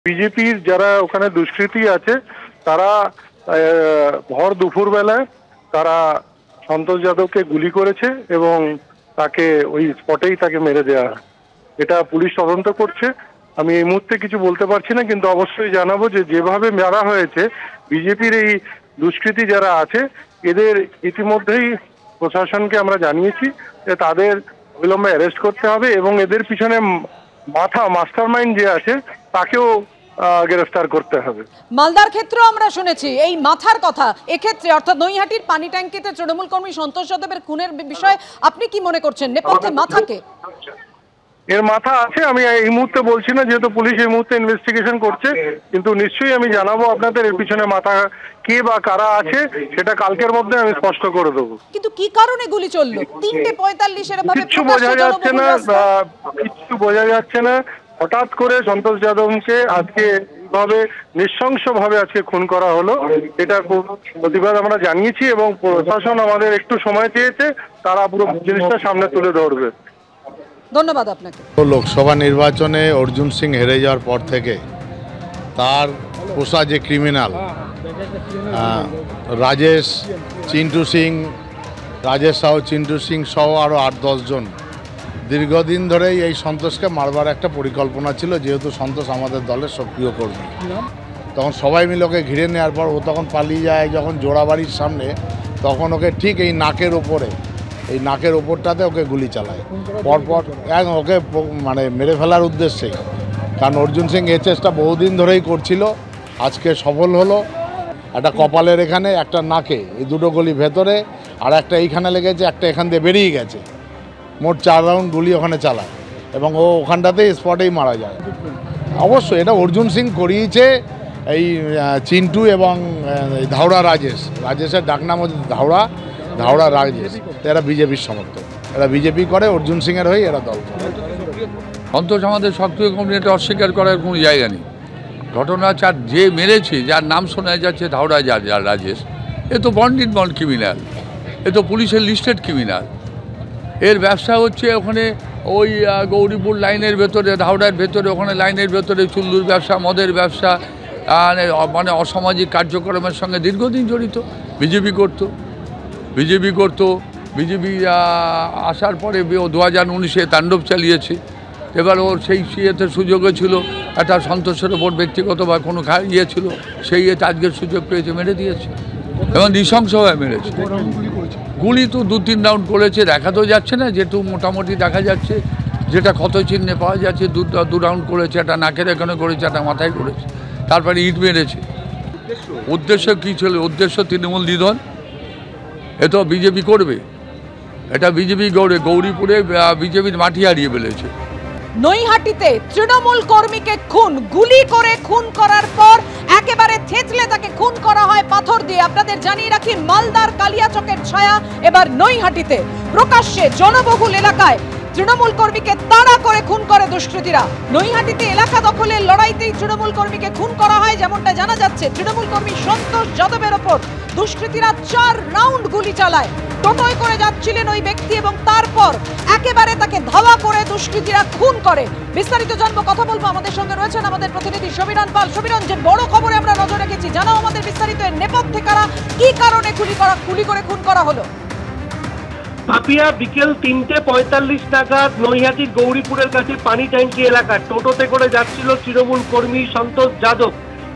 বিজেপির যারা ওখানে দুষ্কৃতী আছে তারা ভর দুপুর বেলায় তারা সন্তোষ যাদবকে গুলি করেছে এবং তাকে ওই স্পটেই তাকে মেরে দেওয়া। এটা পুলিশ তদন্ত করছে। আমি এই মুহূর্তে কিছু বলতে পারছি না, কিন্তু অবশ্যই জানাবো যে যেভাবে মারা হয়েছে বিজেপির এই দুষ্কৃতী যারা আছে এদের ইতিমধ্যেই প্রশাসনকে আমরা জানিয়েছি যে তাদের অবিলম্বে অ্যারেস্ট করতে হবে এবং এদের পিছনে মাস্টার মাইন্ড যে আছে তাকেও গ্রেফতার করতে হবে। মালদার ক্ষেত্রে আমরা শুনেছি এই মাথার কথা, এক্ষেত্রে অর্থাৎ নৈহাটির পানি ট্যাঙ্কিতে তৃণমূল কর্মী সন্তোষ যাদবের খুনের বিষয়ে আপনি কি মনে করছেন? নেপথ্যে মাথাকে এর মাথা আছে আমি এই মুহূর্তে বলছি না, যেহেতু পুলিশ এই মুহূর্তে ইনভেস্টিগেশন করছে, কিন্তু নিশ্চয়ই আমি জানাবো আপনাদের এর পিছনে মাথা কে বা কারা আছে সেটা কালকের মধ্যে আমি স্পষ্ট করে দেবো। কিন্তু কি কারণে গুলি চললো? 3:45 এরভাবে কিছু বোঝা যাচ্ছে না, কিছু বোঝা যাচ্ছে না। হঠাৎ করে সন্তোষ যাদবকে আজকে এইভাবে নৃশংসভাবে আজকে খুন করা হলো, এটা প্রতিবাদ আমরা জানিয়েছি এবং প্রশাসন আমাদের একটু সময় চেয়েছে, তারা পুরো জিনিসটা সামনে তুলে ধরবে। ধন্যবাদ আপনাকে। লোকসভা নির্বাচনে অর্জুন সিং হেরে যাওয়ার পর থেকে তার পোষা যে ক্রিমিনাল রাজেশ সাহ চিন্টু সিং সহ আরও 8-10 জন দীর্ঘদিন ধরেই এই সন্তোষকে মারবার একটা পরিকল্পনা ছিল, যেহেতু সন্তোষ আমাদের দলের সক্রিয় কর্মী। তখন সবাই মিলে ওকে ঘিরে নেওয়ার পর ও তখন পালিয়ে যায় যখন জোড়াবাড়ির সামনে, তখন ওকে ঠিক এই নাকের ওপরটাতে ওকে গুলি চালায় পরপর ওকে মানে মেরে ফেলার উদ্দেশ্যেই। কারণ অর্জুন সিং এই চেষ্টা বহুদিন ধরেই করছিল, আজকে সফল হলো। একটা কপালের এখানে, একটা নাকে, এই দুটো গুলি ভেতরে, আর একটা এইখানে লেগেছে, একটা এখান দিয়ে বেরিয়ে গেছে। মোট 4 রাউন্ড গুলি ওখানে চালায় এবং ও ওখানটাতেই স্পটেই মারা যায়। অবশ্যই এটা অর্জুন সিং করিয়েছে। এই চিন্টু এবং রাজেশের ডাকনাম হচ্ছে ধাওড়া রাজেশ, এরা বিজেপির সমর্থক, এরা বিজেপি করে, অর্জুন সিংয়ের হয়ে এরা দল করে। সন্তোষ আমাদের সক্রিয় কমিউনিটি, অস্বীকার করার কোনো জায়গা নেই। ঘটনা যে মেরেছে, যার নাম শোনা যাচ্ছে ধাওড়া রাজেশ, এ তো বন্ড ক্রিমিনাল, এ তো পুলিশের লিস্টেড ক্রিমিনাল। এর ব্যবসা হচ্ছে ওখানে ওই গৌরীপুর লাইনের ভেতরে, ধাওড়ার ভেতরে, ওখানে লাইনের ভেতরে চুল্লুর ব্যবসা, মদের ব্যবসা, মানে অসামাজিক কার্যক্রমের সঙ্গে দীর্ঘদিন জড়িত। বিজেপি করতো। বিজেপি আসার পরে ও 2019-এ তাণ্ডব চালিয়েছে। এবার ওর সেই ইয়েতে সুযোগও ছিল, একটা সন্তোষের ওপর ব্যক্তিগত বা কোনো ছিল, সেই ইয়েতে আজকের সুযোগ পেয়েছে, মেরে দিয়েছে এবং নৃশংসভাবে মেরেছে। গুলি তো 2-3 রাউন্ড করেছে, দেখা তো যাচ্ছে না, যেহেতু মোটামুটি দেখা যাচ্ছে, যেটা ক্ষত চিহ্নে পাওয়া যাচ্ছে 2 রাউন্ড করেছে, একটা নাকের এখানে করেছে, একটা মাথায় করেছে, তারপরে ইট মেরেছে। উদ্দেশ্য কী ছিল? উদ্দেশ্য তৃণমূল নিধন। এ তো বিজেপি করবে, এটা বিজেপি গৌরীপুরে বিজেপির মাটি হারিয়ে ফেলেছে। নৈহাটিতে তৃণমূল কর্মীকে গুলি করে খুন করার পর একেবারে থেতলে তাকে খুন করা হয় পাথর দিয়ে। আপনাদের জানিয়ে রাখি, মালদার কালিয়াচকের ছায়া এবার নৈহাটিতে। প্রকাশ্যে জনবহুল এলাকায় তৃণমূল কর্মীকে তাড়া করে খুন করে দুষ্কৃতীরা। নৈহাটিতে এলাকা দখলের লড়াইতেই তৃণমূল কর্মীকে খুন করা হয়, যেমনটা জানা যাচ্ছে। তৃণমূল কর্মী সন্তোষ যাদবের ওপর দুষ্কৃতীরা 4 রাউন্ড গুলি চালায়। টোটোয় করে যাচ্ছিলেন ওই ব্যক্তি এবং তারপর একেবারে তাকে ধাওয়া করে দুষ্কৃতীরা খুন করে। বিস্তারিত জানবো, কথা বলবো। আমাদের সঙ্গে রয়েছেন আমাদের প্রতিনিধি সমীরণ পাল। সমীরণ, যে বড় খবরে আমরা নজর রেখেছি, জানাও আমাদের বিস্তারিত। এর নেপথ্যে কারা, কি কারণে গুলি করে খুন করা হলো? পাপিয়া বিকেল 3:45 নাগাদ নৈহাটির গৌরীপুরের কাছে পানি ট্যাঙ্কি এলাকা টোটোতে করে যাচ্ছিল তৃণমূল কর্মী সন্তোষ যাদব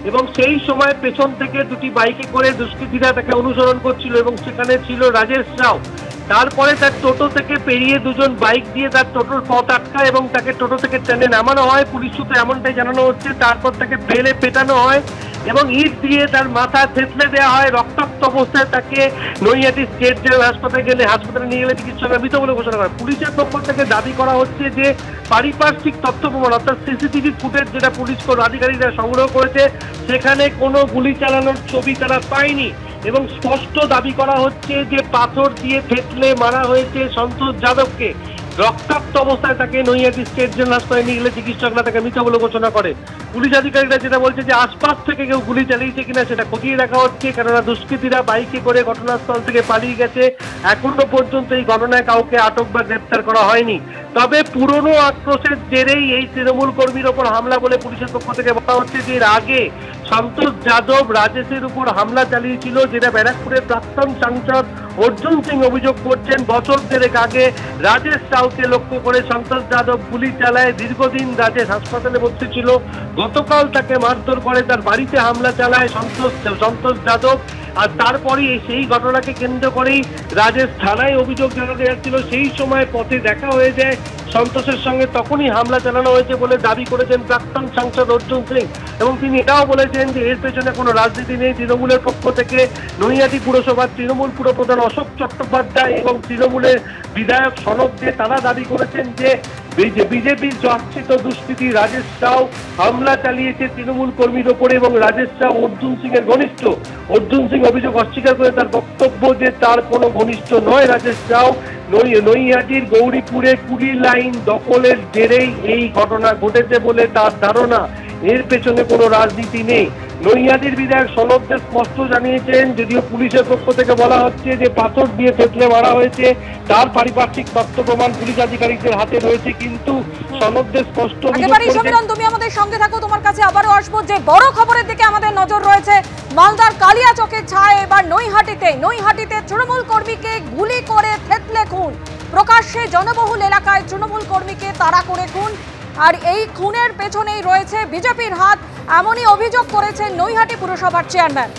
এবং সেই সময় পেছন থেকে 2টি বাইকে করে দুষ্কৃতীরা তাকে অনুসরণ করছিল এবং সেখানে ছিল রাজেশ রাও। তারপরে তার টোটো থেকে পেরিয়ে 2 জন বাইক দিয়ে তার টোটোর পথ আটকায় এবং তাকে টোটো থেকে টেনে নামানো হয়। পুলিশ সূত্রে এমনটাই জানানো হচ্ছে। তারপর তাকে ফেলে পেটানো হয় এবং ইট দিয়ে তার মাথা থেতলে দেওয়া হয়। রক্তাক্ত অবস্থায় তাকে নৈহাটি স্টেট জেনারেল হাসপাতালে নিয়ে গেলে চিকিৎসকরা মৃত বলে ঘোষণা করে। পুলিশের পক্ষ থেকে দাবি করা হচ্ছে যে পারিপার্শ্বিক তথ্য প্রমাণ, অর্থাৎ সিসিটিভি ফুটেজ যেটা পুলিশ আধিকারিকরা সংগ্রহ করেছে, সেখানে কোনো গুলি চালানোর ছবি তারা পায়নি এবং স্পষ্ট দাবি করা হচ্ছে যে পাথর দিয়ে থেতলে মারা হয়েছে সন্তোষ যাদবকে। রক্তাক্ত অবস্থায় তাকে নৈহাটি স্টেট জেনারেল হাসপাতালে নিয়ে গেলে চিকিৎসকরা তাকে মৃত বলে ঘোষণা করে। পুলিশ আধিকারিকরা যেটা বলছে যে আশপাশ থেকে কেউ গুলি চালিয়েছে কিনা সেটা খতিয়ে দেখা হচ্ছে, কেননা দুষ্কৃতীরা বাইকে করে ঘটনাস্থল থেকে পালিয়ে গেছে। এখনো পর্যন্ত এই ঘটনায় কাউকে আটক বা গ্রেপ্তার করা হয়নি। তবে পুরনো আক্রোশের জেরেই এই তৃণমূল কর্মীর ওপর হামলা বলে পুলিশের পক্ষ থেকে বলা হচ্ছে যে এর আগে সন্তোষ যাদব রাজেশের উপর হামলা চালিয়েছিল, যেটা ব্যারাকপুরের প্রাক্তন সাংসদ অর্জুন সিং অভিযোগ করছেন। বছর দেড়েক আগে রাজেশ সাউকে লক্ষ্য করে সন্তোষ যাদব গুলি চালায়। দীর্ঘদিন রাজেশ হাসপাতালে ভর্তি ছিল। গতকাল তাকে মারধর করে, তার বাড়িতে হামলা চালায় সন্তোষ যাদব। আর তারপরেই সেই ঘটনাকে কেন্দ্র করেই রাজেশ থানায় অভিযোগ জানাতে যাচ্ছিল। সেই সময় পথে দেখা হয়ে যায় সন্তোষের সঙ্গে, তখনই হামলা চালানো হয়েছে বলে দাবি করেছেন প্রাক্তন সাংসদ অর্জুন সিং। এবং তিনি এটাও বলেছেন যে এর পেছনে কোনো রাজনীতি নেই। তৃণমূলের পক্ষ থেকে নৈহাটি পুরসভার তৃণমূল পুরপ্রধান অশোক চট্টোপাধ্যায় এবং তৃণমূলের বিধায়ক সনদ দে তারা দাবি করেছেন যে বিজেপির চর্চিত দুষ্কৃতী রাজেশ সাউ হামলা চালিয়েছে তৃণমূল কর্মীর ওপরে এবং রাজেশ সাউ অর্জুন সিং এর ঘনিষ্ঠ। অর্জুন সিং অভিযোগ অস্বীকার করে তার বক্তব্য যে তার কোনো ঘনিষ্ঠ নয় রাজেশ সাউ। নৈহাটির গৌরীপুরে কুড়ি লাইন দখলের জেরেই এই ঘটনা ঘটেছে বলে তার ধারণা। এর পেছনে কোনো রাজনীতি নেই। নৈহাটির বিধায়ক সনদ দে স্পষ্ট জানিয়েছেন, যদিও পুলিশের পক্ষ থেকে বলা হচ্ছে যে পাথর দিয়ে থেতলে মারা হয়েছে, তার পারিপার্শ্বিক তথ্য প্রমাণ পুলিশ আধিকারিকদের হাতে রয়েছে, কিন্তু সনদ দে স্পষ্ট তুমি আমাদের সঙ্গে থাকো, তোমার কাছে আবারও আসবো। যে বড় খবরের দিকে আমাদের নজর রয়েছে, মালদার কালিয়াচকের ছায় এবার নৈহাটিতে তৃণমূল কর্মীকে গুলি করে থেতলে খুন। প্রকাশ্যে জনবহুল এলাকায় তৃণমূল কর্মীকে তাড়া করে খুন। আর এই খুনের পেছনেই রয়েছে বিজেপির হাত, এমনই অভিযোগ করেছেন নৈহাটি পুরসভার চেয়ারম্যান।